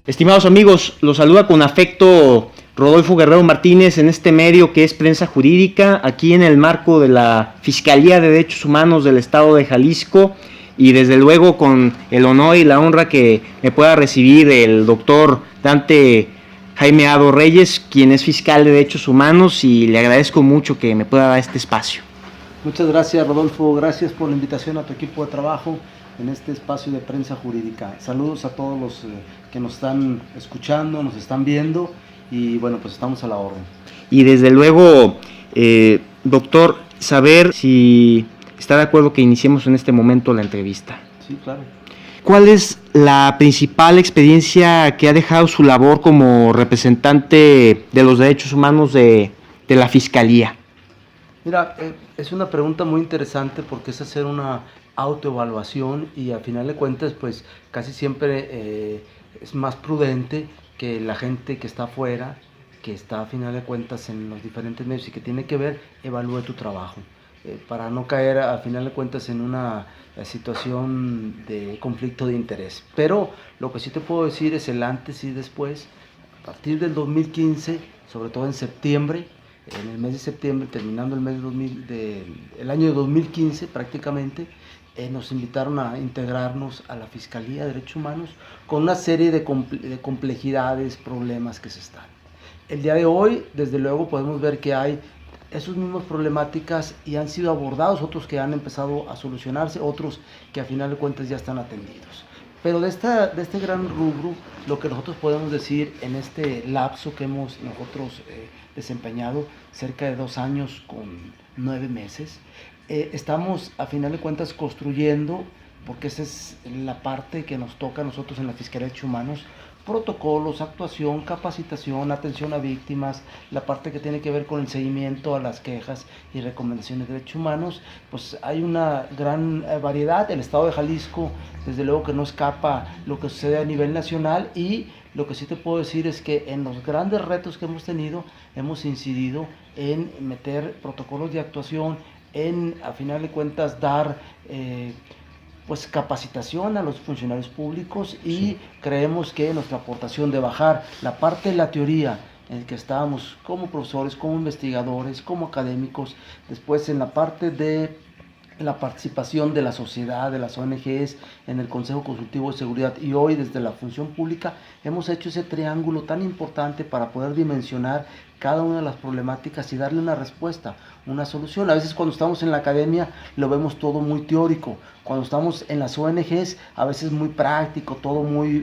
Estimados amigos, los saluda con afecto Rodolfo Guerrero Martínez en este medio que es Prensa Jurídica, aquí en el marco de la Fiscalía de Derechos Humanos del Estado de Jalisco, y desde luego con el honor y la honra que me pueda recibir el doctor Dante Jaime Ado Reyes, quien es fiscal de Derechos Humanos, y le agradezco mucho que me pueda dar este espacio. Muchas gracias, Rodolfo, gracias por la invitación a tu equipo de trabajo en este espacio de Prensa Jurídica. Saludos a todos los que nos están escuchando, nos están viendo, y bueno, pues estamos a la orden. Y desde luego, doctor, saber si está de acuerdo que iniciemos en este momento la entrevista. Sí, claro. ¿Cuál es la principal experiencia que ha dejado su labor como representante de los derechos humanos de la Fiscalía? Mira, es una pregunta muy interesante porque es hacer una autoevaluación y a final de cuentas, pues casi siempre es más prudente que la gente que está afuera, que está a final de cuentas en los diferentes medios y que tiene que ver, evalúe tu trabajo. Para no caer a final de cuentas en una situación de conflicto de interés. Pero lo que sí te puedo decir es el antes y después. A partir del 2015, sobre todo en septiembre, en el mes de septiembre, terminando el mes el año de 2015 prácticamente, nos invitaron a integrarnos a la Fiscalía de Derechos Humanos con una serie de complejidades, problemas que se están. El día de hoy, desde luego, podemos ver que hay esos mismos problemáticas y han sido abordados, otros que han empezado a solucionarse, otros que a final de cuentas ya están atendidos. Pero de este gran rubro, lo que nosotros podemos decir en este lapso que hemos nosotros desempeñado, cerca de 2 años con 9 meses, estamos a final de cuentas construyendo, porque esa es la parte que nos toca a nosotros en la Fiscalía de Derechos Humanos, protocolos, actuación, capacitación, atención a víctimas, la parte que tiene que ver con el seguimiento a las quejas y recomendaciones de derechos humanos. Pues hay una gran variedad. El Estado de Jalisco, desde luego que no escapa lo que sucede a nivel nacional, y lo que sí te puedo decir es que en los grandes retos que hemos tenido, hemos incidido en meter protocolos de actuación, en, a final de cuentas, dar pues capacitación a los funcionarios públicos, y sí, creemos que nuestra aportación de bajar la parte de la teoría en el que estábamos como profesores, como investigadores, como académicos, después en la parte de la participación de la sociedad, de las ONGs en el Consejo Consultivo de Seguridad, y hoy desde la función pública hemos hecho ese triángulo tan importante para poder dimensionar cada una de las problemáticas y darle una respuesta, una solución. A veces cuando estamos en la academia lo vemos todo muy teórico, cuando estamos en las ONGs a veces muy práctico, todo muy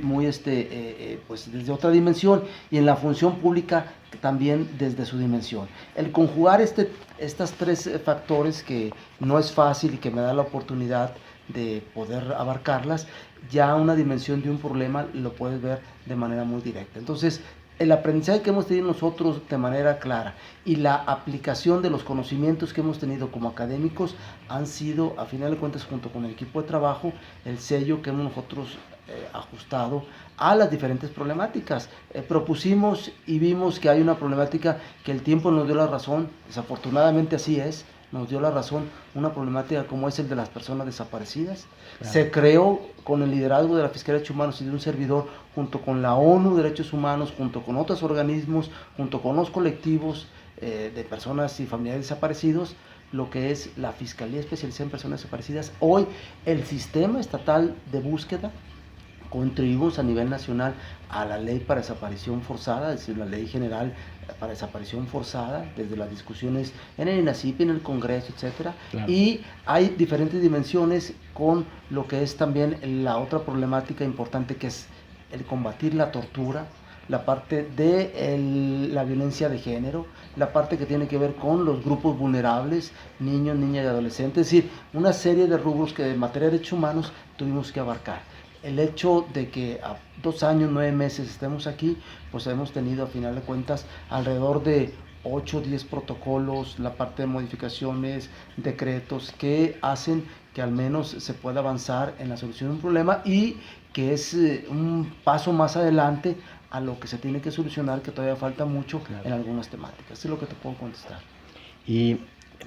pues desde otra dimensión, y en la función pública también desde su dimensión. El conjugar estas tres factores, que no es fácil y que me da la oportunidad de poder abarcarlas, ya una dimensión de un problema lo puedes ver de manera muy directa. Entonces, el aprendizaje que hemos tenido nosotros de manera clara y la aplicación de los conocimientos que hemos tenido como académicos han sido, a final de cuentas, junto con el equipo de trabajo, el sello que hemos nosotros ajustado a las diferentes problemáticas. Propusimos y vimos que hay una problemática que el tiempo nos dio la razón, desafortunadamente así es, nos dio la razón, una problemática como es el de las personas desaparecidas. Claro. Se creó con el liderazgo de la Fiscalía de Derechos Humanos y de un servidor, junto con la ONU Derechos Humanos, junto con otros organismos, junto con los colectivos de personas y familiares desaparecidos, lo que es la Fiscalía Especializada en Personas Desaparecidas. Hoy el sistema estatal de búsqueda, contribuimos a nivel nacional a la ley para desaparición forzada, es decir, la ley general para desaparición forzada, desde las discusiones en el INACIP, en el Congreso, etcétera. Claro. Y hay diferentes dimensiones con lo que es también la otra problemática importante, que es el combatir la tortura, la parte de la violencia de género, la parte que tiene que ver con los grupos vulnerables, niños, niñas y adolescentes, es decir, una serie de rubros que en materia de derechos humanos tuvimos que abarcar. El hecho de que a 2 años, 9 meses estemos aquí, pues hemos tenido a final de cuentas alrededor de 8 o 10 protocolos, la parte de modificaciones, decretos que hacen que al menos se pueda avanzar en la solución de un problema, y que es un paso más adelante a lo que se tiene que solucionar, que todavía falta mucho, claro, en algunas temáticas. Eso es lo que te puedo contestar. Y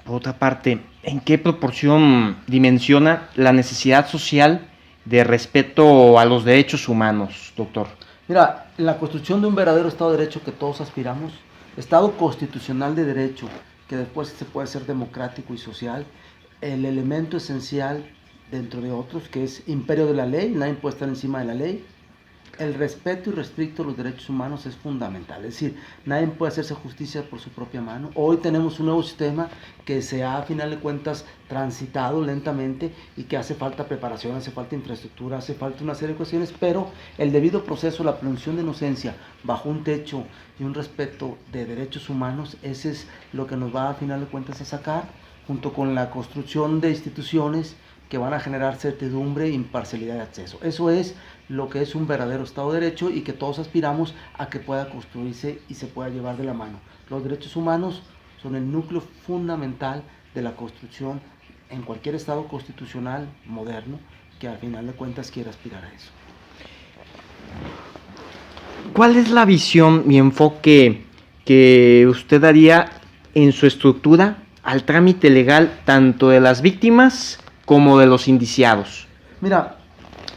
por otra parte, ¿en qué proporción dimensiona la necesidad social de respeto a los derechos humanos, doctor? Mira, la construcción de un verdadero Estado de Derecho que todos aspiramos, Estado constitucional de derecho, que después se puede ser democrático y social, el elemento esencial dentro de otros, que es imperio de la ley, nadie puede estar encima de la ley, el respeto irrestricto a los derechos humanos es fundamental, es decir, nadie puede hacerse justicia por su propia mano. Hoy tenemos un nuevo sistema que se ha, a final de cuentas, transitado lentamente y que hace falta preparación, hace falta infraestructura, hace falta una serie de cuestiones, pero el debido proceso, la presunción de inocencia bajo un techo y un respeto de derechos humanos, ese es lo que nos va, a final de cuentas, a sacar, junto con la construcción de instituciones que van a generar certidumbre e imparcialidad de acceso. Eso es lo que es un verdadero Estado de Derecho y que todos aspiramos a que pueda construirse y se pueda llevar de la mano. Los derechos humanos son el núcleo fundamental de la construcción en cualquier Estado constitucional moderno que al final de cuentas quiera aspirar a eso. ¿Cuál es la visión y enfoque que usted daría en su estructura al trámite legal tanto de las víctimas como de los indiciados? Mira,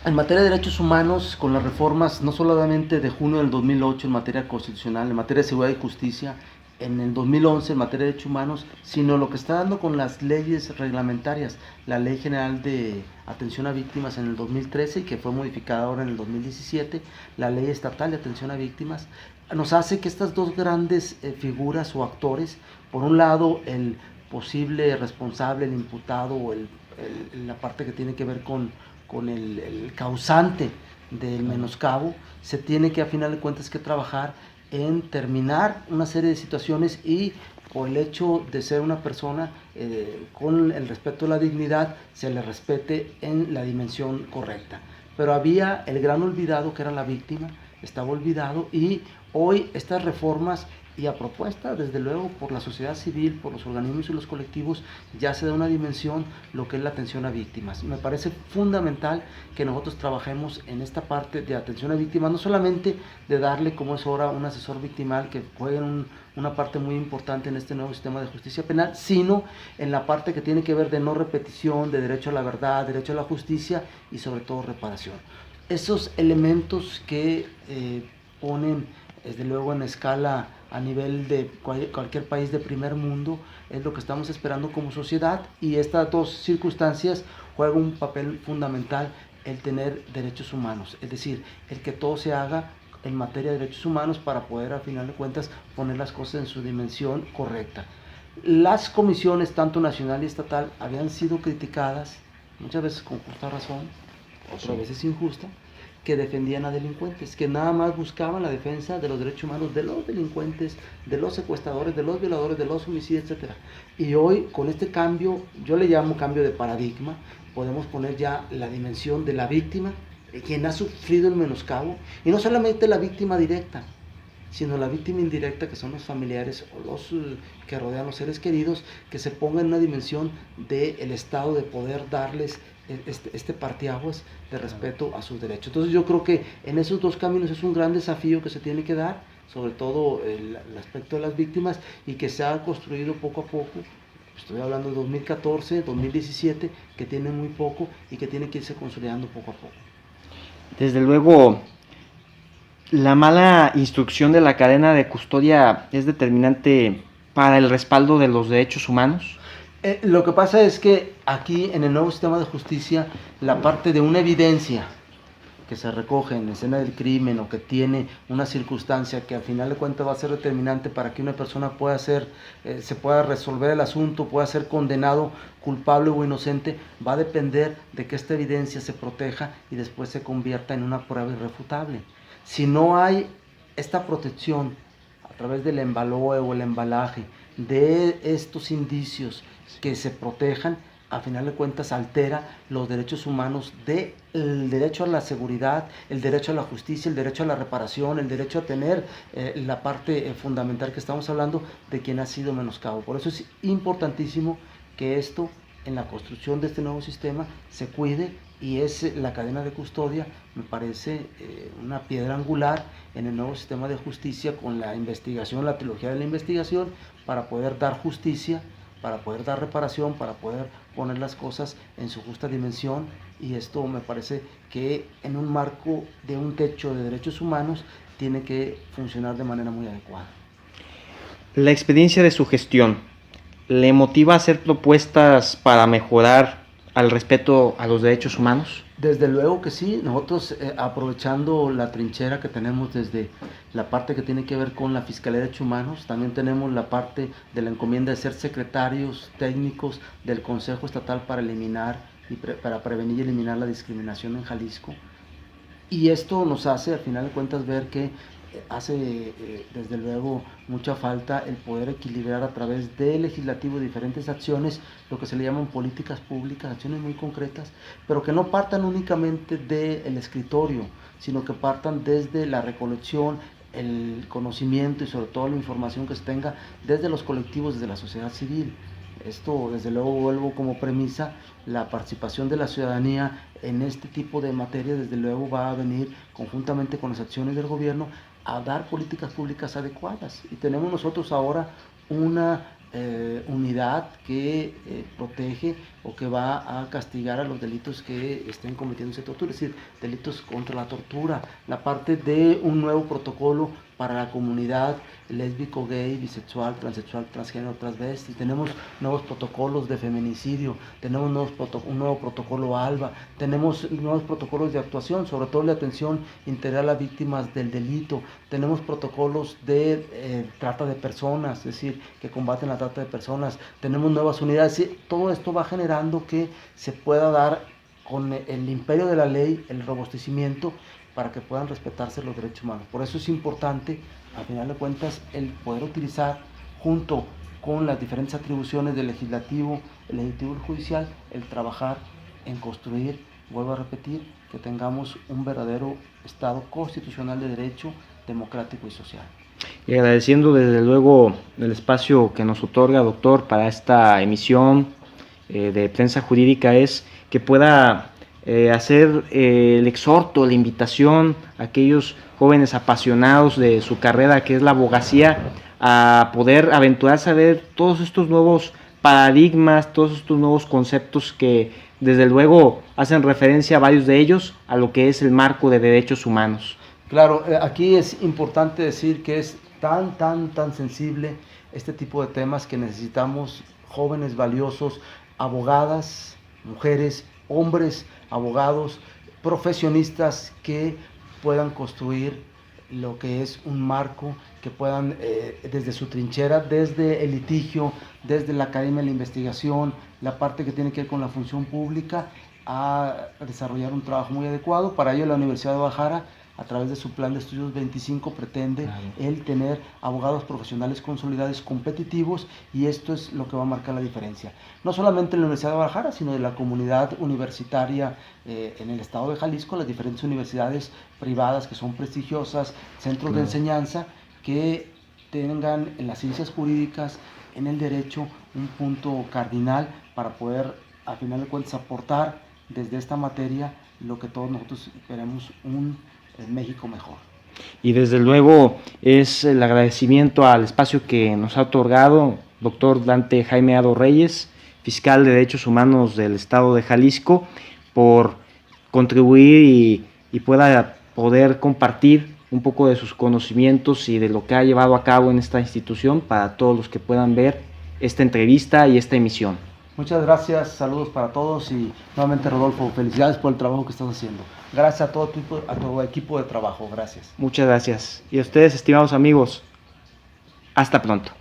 en materia de derechos humanos, con las reformas no solamente de junio del 2008 en materia constitucional, en materia de seguridad y justicia, en el 2011 en materia de derechos humanos, sino lo que está dando con las leyes reglamentarias, la Ley General de Atención a Víctimas en el 2013 y que fue modificada ahora en el 2017, la Ley Estatal de Atención a Víctimas, nos hace que estas dos grandes figuras o actores, por un lado el posible responsable, el imputado o la parte que tiene que ver con el causante del menoscabo, se tiene que a final de cuentas que trabajar en terminar una serie de situaciones y por el hecho de ser una persona con el respeto a la dignidad se le respete en la dimensión correcta. Pero había el gran olvidado que era la víctima, estaba olvidado y hoy estas reformas y a propuesta, desde luego, por la sociedad civil, por los organismos y los colectivos, ya se da una dimensión lo que es la atención a víctimas. Me parece fundamental que nosotros trabajemos en esta parte de atención a víctimas, no solamente de darle, como es ahora, un asesor victimal que juegue una parte muy importante en este nuevo sistema de justicia penal, sino en la parte que tiene que ver de no repetición, de derecho a la verdad, derecho a la justicia y sobre todo reparación. Esos elementos que ponen, desde luego, en escala a nivel de cualquier país de primer mundo, es lo que estamos esperando como sociedad y estas dos circunstancias juegan un papel fundamental el tener derechos humanos, es decir, el que todo se haga en materia de derechos humanos para poder a final de cuentas poner las cosas en su dimensión correcta. Las comisiones, tanto nacional y estatal, habían sido criticadas, muchas veces con justa razón, otras veces injusta, que defendían a delincuentes, que nada más buscaban la defensa de los derechos humanos de los delincuentes, de los secuestradores, de los violadores, de los homicidios, etc. Y hoy, con este cambio, yo le llamo cambio de paradigma, podemos poner ya la dimensión de la víctima, quien ha sufrido el menoscabo, y no solamente la víctima directa, sino la víctima indirecta, que son los familiares o los que rodean a los seres queridos, que se ponga en una dimensión del Estado de poder darles este parteaguas de respeto a sus derechos. Entonces yo creo que en esos dos caminos es un gran desafío que se tiene que dar, sobre todo el aspecto de las víctimas, y que se ha construido poco a poco. Estoy hablando de 2014, 2017, que tiene muy poco y que tiene que irse consolidando poco a poco. Desde luego, la mala instrucción de la cadena de custodia es determinante para el respaldo de los derechos humanos. Lo que pasa es que aquí en el nuevo sistema de justicia, la parte de una evidencia que se recoge en la escena del crimen o que tiene una circunstancia que al final de cuentas va a ser determinante para que una persona pueda ser, se pueda resolver el asunto, pueda ser condenado culpable o inocente, va a depender de que esta evidencia se proteja y después se convierta en una prueba irrefutable. Si no hay esta protección a través del embaloe o el embalaje de estos indicios que se protejan, a final de cuentas altera los derechos humanos del derecho a la seguridad, el derecho a la justicia, el derecho a la reparación, el derecho a tener la parte fundamental que estamos hablando de quien ha sido menoscabo. Por eso es importantísimo que esto, en la construcción de este nuevo sistema, se cuide, y es la cadena de custodia, me parece una piedra angular en el nuevo sistema de justicia, con la investigación, la trilogía de la investigación, para poder dar justicia para poder dar reparación, para poder poner las cosas en su justa dimensión, y esto me parece que en un marco de un techo de derechos humanos tiene que funcionar de manera muy adecuada. La experiencia de su gestión le motiva a hacer propuestas para mejorar al respeto a los derechos humanos. Desde luego que sí, nosotros aprovechando la trinchera que tenemos desde la parte que tiene que ver con la Fiscalía de Derechos Humanos, también tenemos la parte de la encomienda de ser secretarios técnicos del Consejo Estatal para eliminar y para prevenir y eliminar la discriminación en Jalisco. Y esto nos hace, al final de cuentas, ver que hace desde luego mucha falta el poder equilibrar a través del legislativo diferentes acciones, lo que se le llaman políticas públicas, acciones muy concretas, pero que no partan únicamente del escritorio, sino que partan desde la recolección, el conocimiento y sobre todo la información que se tenga desde los colectivos, desde la sociedad civil. Esto desde luego vuelvo como premisa, la participación de la ciudadanía en este tipo de materias desde luego va a venir conjuntamente con las acciones del gobierno a dar políticas públicas adecuadas. Y tenemos nosotros ahora una unidad que protege o que va a castigar a los delitos que estén cometiéndose tortura, es decir, delitos contra la tortura, la parte de un nuevo protocolo para la comunidad lésbico, gay, bisexual, transexual, transgénero, transvesti. Tenemos nuevos protocolos de feminicidio, tenemos un nuevo protocolo ALBA, tenemos nuevos protocolos de actuación, sobre todo de atención integral a víctimas del delito, tenemos protocolos de trata de personas, es decir, que combaten la trata de personas, tenemos nuevas unidades. Todo esto va generando que se pueda dar con el imperio de la ley, el robustecimiento, para que puedan respetarse los derechos humanos. Por eso es importante, al final de cuentas, el poder utilizar junto con las diferentes atribuciones del legislativo, el ejecutivo y el judicial, el trabajar en construir, vuelvo a repetir, que tengamos un verdadero Estado constitucional de derecho, democrático y social. Y agradeciendo desde luego el espacio que nos otorga, doctor, para esta emisión de Prensa Jurídica, es que pueda hacer el exhorto, la invitación a aquellos jóvenes apasionados de su carrera, que es la abogacía, a poder aventurarse a ver todos estos nuevos paradigmas, todos estos nuevos conceptos que desde luego hacen referencia a varios de ellos a lo que es el marco de derechos humanos. Claro, aquí es importante decir que es tan sensible este tipo de temas que necesitamos jóvenes valiosos, abogadas, mujeres, hombres, abogados, profesionistas que puedan construir lo que es un marco, que puedan desde su trinchera, desde el litigio, desde la academia de la investigación, la parte que tiene que ver con la función pública, a desarrollar un trabajo muy adecuado. Para ello la Universidad de Guadalajara, a través de su plan de estudios 25, pretende el tener abogados profesionales consolidados competitivos, y esto es lo que va a marcar la diferencia. No solamente en la Universidad de Guadalajara, sino de la comunidad universitaria en el estado de Jalisco, las diferentes universidades privadas que son prestigiosas, centros de enseñanza que tengan en las ciencias jurídicas, en el derecho, un punto cardinal para poder, al final de cuentas, aportar desde esta materia lo que todos nosotros queremos, un México mejor. Y desde luego es el agradecimiento al espacio que nos ha otorgado doctor Dante Jaime Ado Reyes, fiscal de Derechos Humanos del Estado de Jalisco, por contribuir y pueda poder compartir un poco de sus conocimientos y de lo que ha llevado a cabo en esta institución para todos los que puedan ver esta entrevista y esta emisión. Muchas gracias, saludos para todos, y nuevamente, Rodolfo, felicidades por el trabajo que estás haciendo. Gracias a todo tu equipo de trabajo, gracias. Muchas gracias. Y a ustedes, estimados amigos, hasta pronto.